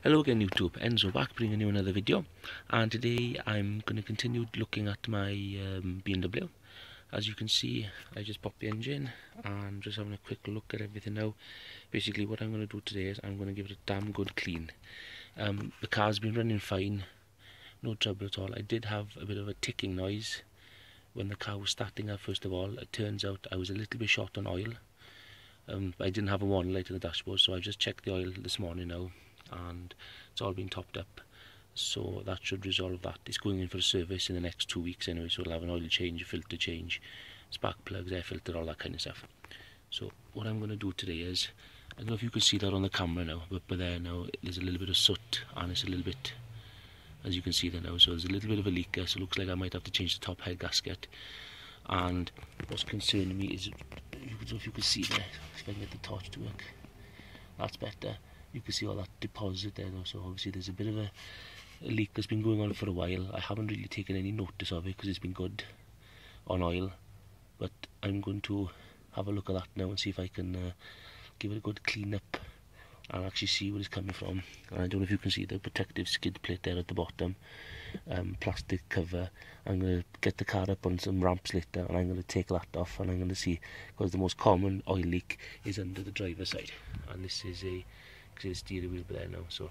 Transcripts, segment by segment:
Hello again YouTube, Enzo back bringing you another video, and today I'm going to continue looking at my BMW. As you can see, I just popped the engine and just having a quick look at everything now. Basically what I'm going to do today is I'm going to give it a damn good clean. The car's been running fine, no trouble at all. I did have a bit of a ticking noise when the car was starting up first of all. It turns out I was a little bit short on oil. I didn't have a warning light on the dashboard, so I've just checked the oil this morning now, and it's all been topped up, so that should resolve that. It's going in for a service in the next 2 weeks anyway, so we'll have an oil change, a filter change, spark plugs, air filter, all that kind of stuff. So what I'm going to do today is, I don't know if you can see that on the camera now, but there now there's a little bit of soot, and it's a little bit, as you can see there now, so there's a little bit of a leak there, so it looks like I might have to change the top head gasket. And what's concerning me is, if you can see there, if I can get the torch to work, that's better. You can see all that deposit there though, so obviously there's a bit of a leak that's been going on for a while. I haven't really taken any notice of it because it's been good on oil, but I'm going to have a look at that now and see if I can give it a good clean up and actually see where it's coming from. And I don't know if you can see the protective skid plate there at the bottom, plastic cover. I'm going to get the car up on some ramps later and I'm going to take that off, and I'm going to see, because the most common oil leak is under the driver's side, and this is a steering wheel there now, so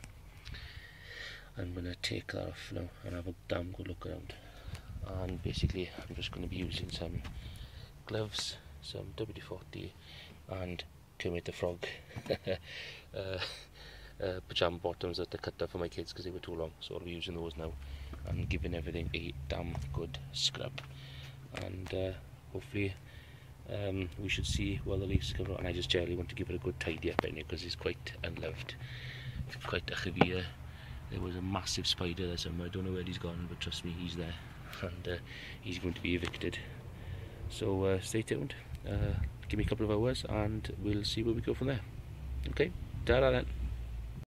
I'm going to take that off now and have a damn good look around. And basically I'm just going to be using some gloves, some WD-40 and Kermit the Frog pajama bottoms that I cut up for my kids because they were too long, so I'll be using those now and giving everything a damn good scrub, and hopefully we should see well the leaks come out. And I just generally want to give it a good tidy up anyway because it's quite unloved, it's quite a heavy. There was a massive spider there somewhere, I don't know where he's gone, but trust me, he's there, and he's going to be evicted. So stay tuned, give me a couple of hours and we'll see where we go from there. Okay, ta-da then.